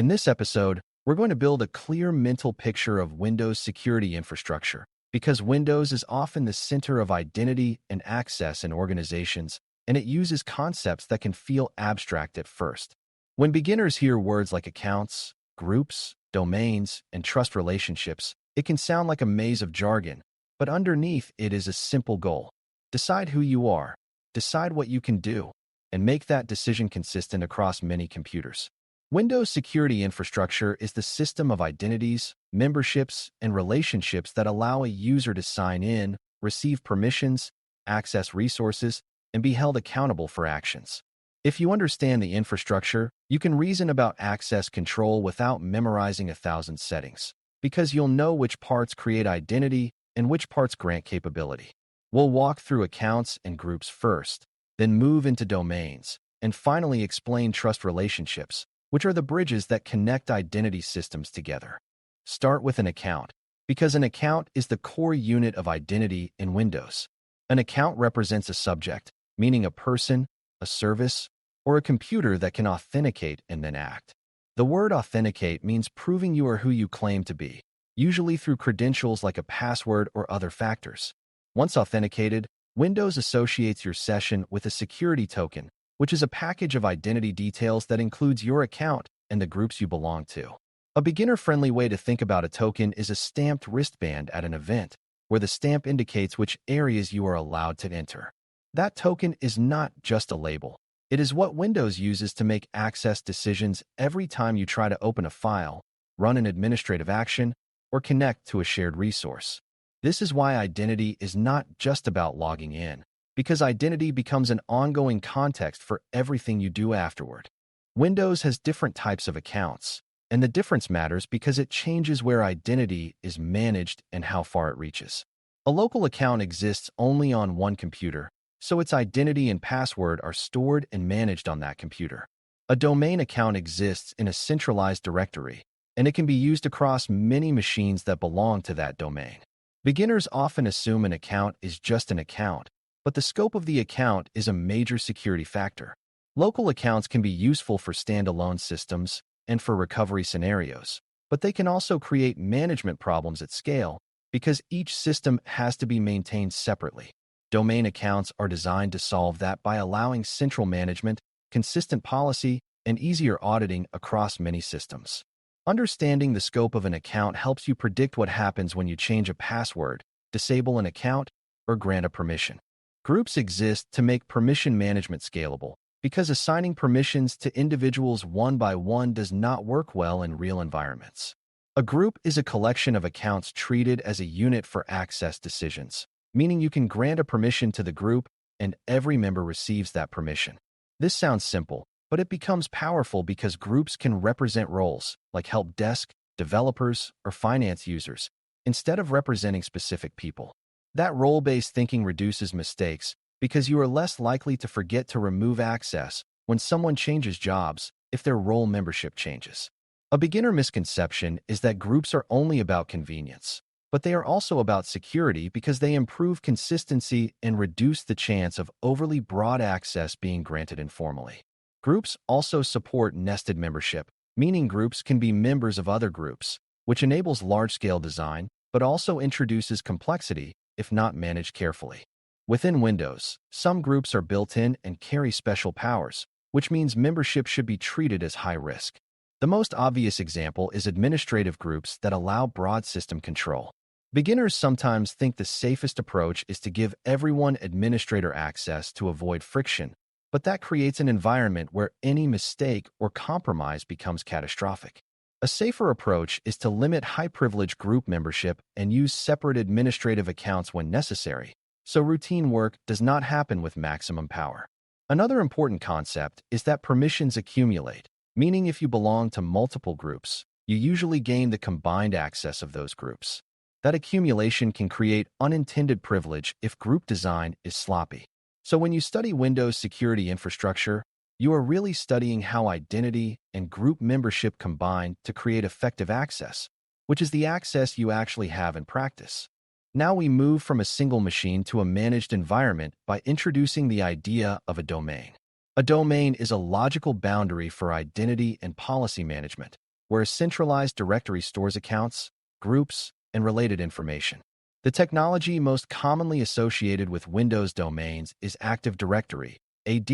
In this episode, we're going to build a clear mental picture of Windows security infrastructure, because Windows is often the center of identity and access in organizations, and it uses concepts that can feel abstract at first. When beginners hear words like accounts, groups, domains, and trust relationships, it can sound like a maze of jargon, but underneath it is a simple goal. Decide who you are, decide what you can do, and make that decision consistent across many computers. Windows security infrastructure is the system of identities, memberships, and relationships that allow a user to sign in, receive permissions, access resources, and be held accountable for actions. If you understand the infrastructure, you can reason about access control without memorizing 1,000 settings, because you'll know which parts create identity and which parts grant capability. We'll walk through accounts and groups first, then move into domains, and finally explain trust relationships, which are the bridges that connect identity systems together. Start with an account, because an account is the core unit of identity in Windows. An account represents a subject, meaning a person, a service, or a computer that can authenticate and then act. The word authenticate means proving you are who you claim to be, usually through credentials like a password or other factors. Once authenticated, Windows associates your session with a security token, which is a package of identity details that includes your account and the groups you belong to. A beginner-friendly way to think about a token is a stamped wristband at an event, where the stamp indicates which areas you are allowed to enter. That token is not just a label. It is what Windows uses to make access decisions every time you try to open a file, run an administrative action, or connect to a shared resource. This is why identity is not just about logging in, because identity becomes an ongoing context for everything you do afterward. Windows has different types of accounts, and the difference matters because it changes where identity is managed and how far it reaches. A local account exists only on one computer, so its identity and password are stored and managed on that computer. A domain account exists in a centralized directory, and it can be used across many machines that belong to that domain. Beginners often assume an account is just an account, but the scope of the account is a major security factor. Local accounts can be useful for standalone systems and for recovery scenarios, but they can also create management problems at scale because each system has to be maintained separately. Domain accounts are designed to solve that by allowing central management, consistent policy, and easier auditing across many systems. Understanding the scope of an account helps you predict what happens when you change a password, disable an account, or grant a permission. Groups exist to make permission management scalable, because assigning permissions to individuals one by one does not work well in real environments. A group is a collection of accounts treated as a unit for access decisions, meaning you can grant a permission to the group and every member receives that permission. This sounds simple, but it becomes powerful because groups can represent roles, like help desk, developers, or finance users, instead of representing specific people. That role-based thinking reduces mistakes because you are less likely to forget to remove access when someone changes jobs if their role membership changes. A beginner misconception is that groups are only about convenience, but they are also about security because they improve consistency and reduce the chance of overly broad access being granted informally. Groups also support nested membership, meaning groups can be members of other groups, which enables large-scale design, but also introduces complexity if not managed carefully. Within Windows, some groups are built in and carry special powers, which means membership should be treated as high risk. The most obvious example is administrative groups that allow broad system control. Beginners sometimes think the safest approach is to give everyone administrator access to avoid friction, but that creates an environment where any mistake or compromise becomes catastrophic. A safer approach is to limit high-privilege group membership and use separate administrative accounts when necessary, so routine work does not happen with maximum power. Another important concept is that permissions accumulate, meaning if you belong to multiple groups, you usually gain the combined access of those groups. That accumulation can create unintended privilege if group design is sloppy. So when you study Windows security infrastructure, you are really studying how identity and group membership combine to create effective access, which is the access you actually have in practice. Now we move from a single machine to a managed environment by introducing the idea of a domain. A domain is a logical boundary for identity and policy management. where a centralized directory stores accounts, groups, and related information. The technology most commonly associated with Windows domains is Active Directory, AD,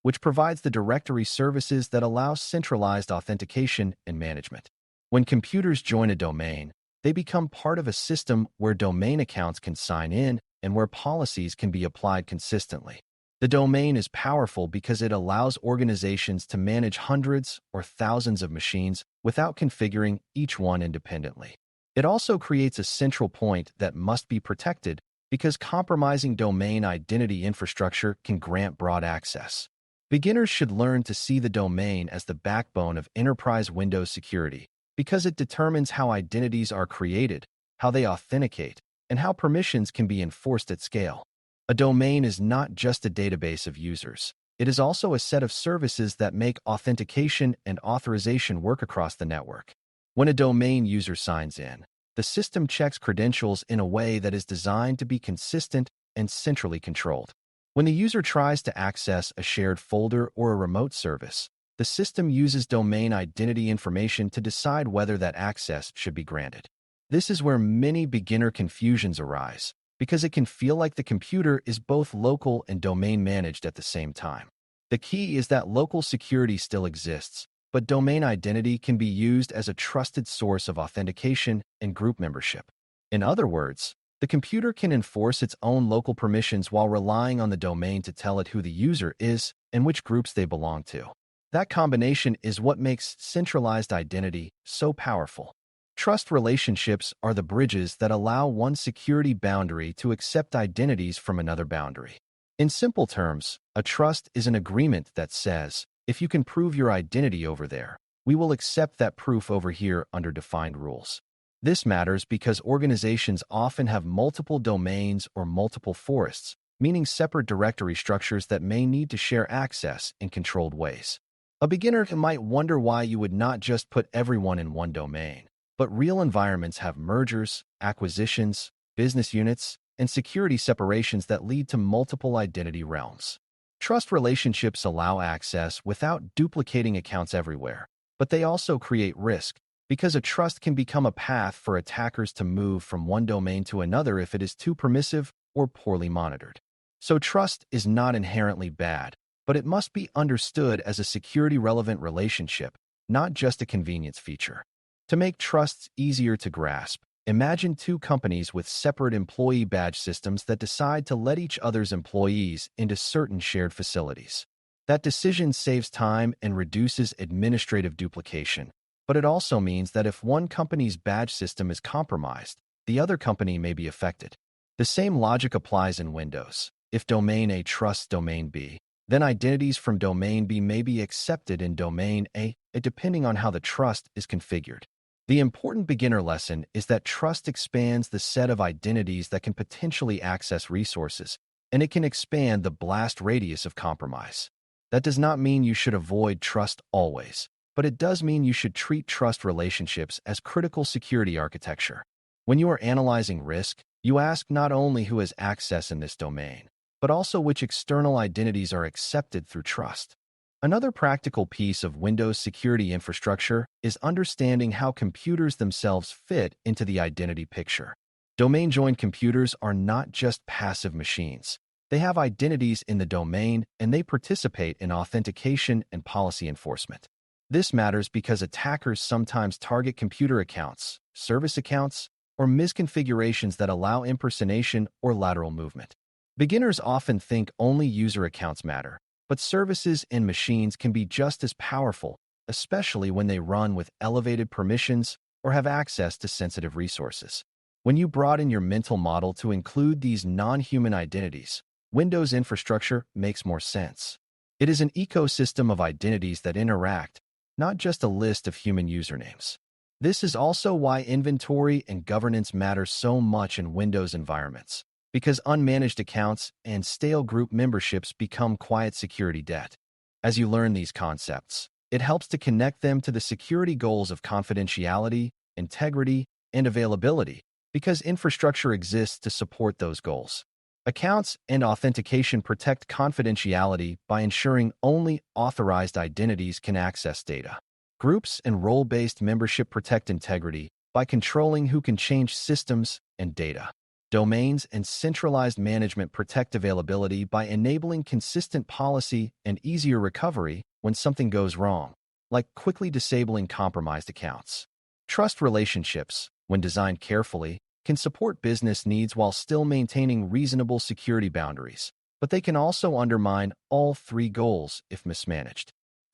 which provides the directory services that allow centralized authentication and management. When computers join a domain, they become part of a system where domain accounts can sign in and where policies can be applied consistently. The domain is powerful because it allows organizations to manage hundreds or thousands of machines without configuring each one independently. It also creates a central point that must be protected because compromising domain identity infrastructure can grant broad access. Beginners should learn to see the domain as the backbone of enterprise Windows security because it determines how identities are created, how they authenticate, and how permissions can be enforced at scale. A domain is not just a database of users. It is also a set of services that make authentication and authorization work across the network. When a domain user signs in, the system checks credentials in a way that is designed to be consistent and centrally controlled. When the user tries to access a shared folder or a remote service, the system uses domain identity information to decide whether that access should be granted. This is where many beginner confusions arise, because it can feel like the computer is both local and domain managed at the same time. The key is that local security still exists, but domain identity can be used as a trusted source of authentication and group membership. In other words, the computer can enforce its own local permissions while relying on the domain to tell it who the user is and which groups they belong to. That combination is what makes centralized identity so powerful. Trust relationships are the bridges that allow one security boundary to accept identities from another boundary. In simple terms, a trust is an agreement that says, if you can prove your identity over there, we will accept that proof over here under defined rules. This matters because organizations often have multiple domains or multiple forests, meaning separate directory structures that may need to share access in controlled ways. A beginner might wonder why you would not just put everyone in one domain, but real environments have mergers, acquisitions, business units, and security separations that lead to multiple identity realms. Trust relationships allow access without duplicating accounts everywhere, but they also create risk, because a trust can become a path for attackers to move from one domain to another if it is too permissive or poorly monitored. So trust is not inherently bad, but it must be understood as a security-relevant relationship, not just a convenience feature. To make trusts easier to grasp, imagine two companies with separate employee badge systems that decide to let each other's employees into certain shared facilities. That decision saves time and reduces administrative duplication, but it also means that if one company's badge system is compromised, the other company may be affected. The same logic applies in Windows. If domain A trusts domain B, then identities from domain B may be accepted in domain A, depending on how the trust is configured. The important beginner lesson is that trust expands the set of identities that can potentially access resources, and it can expand the blast radius of compromise. That does not mean you should avoid trust always, but it does mean you should treat trust relationships as critical security architecture. When you are analyzing risk, you ask not only who has access in this domain, but also which external identities are accepted through trust. Another practical piece of Windows security infrastructure is understanding how computers themselves fit into the identity picture. Domain-joined computers are not just passive machines. They have identities in the domain, and they participate in authentication and policy enforcement. This matters because attackers sometimes target computer accounts, service accounts, or misconfigurations that allow impersonation or lateral movement. Beginners often think only user accounts matter, but services and machines can be just as powerful, especially when they run with elevated permissions or have access to sensitive resources. When you broaden your mental model to include these non-human identities, Windows infrastructure makes more sense. It is an ecosystem of identities that interact, not just a list of human usernames. This is also why inventory and governance matter so much in Windows environments, because unmanaged accounts and stale group memberships become quiet security debt. As you learn these concepts, it helps to connect them to the security goals of confidentiality, integrity, and availability, because infrastructure exists to support those goals. Accounts and authentication protect confidentiality by ensuring only authorized identities can access data. Groups and role-based membership protect integrity by controlling who can change systems and data. Domains and centralized management protect availability by enabling consistent policy and easier recovery when something goes wrong, like quickly disabling compromised accounts. Trust relationships, when designed carefully, can support business needs while still maintaining reasonable security boundaries, but they can also undermine all three goals if mismanaged.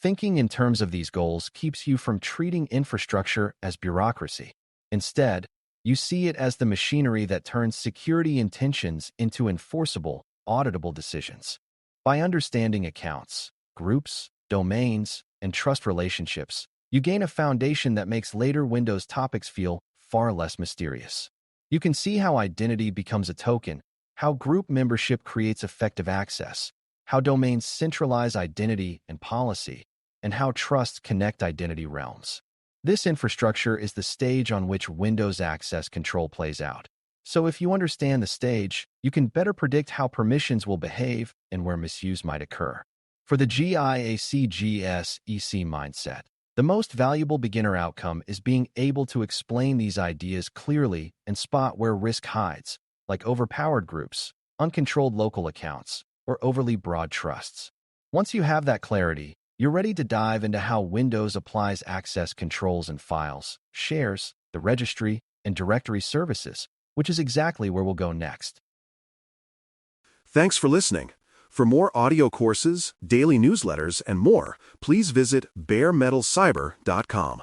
Thinking in terms of these goals keeps you from treating infrastructure as bureaucracy. Instead, you see it as the machinery that turns security intentions into enforceable, auditable decisions. By understanding accounts, groups, domains, and trust relationships, you gain a foundation that makes later Windows topics feel far less mysterious. You can see how identity becomes a token, how group membership creates effective access, how domains centralize identity and policy, and how trusts connect identity realms. This infrastructure is the stage on which Windows access control plays out. So if you understand the stage, you can better predict how permissions will behave and where misuse might occur. For the GIACGS-EC mindset, the most valuable beginner outcome is being able to explain these ideas clearly and spot where risk hides, like overpowered groups, uncontrolled local accounts, or overly broad trusts. Once you have that clarity, you're ready to dive into how Windows applies access controls and files, shares, the registry, and directory services, which is exactly where we'll go next. Thanks for listening. For more audio courses, daily newsletters, and more, please visit baremetalcyber.com.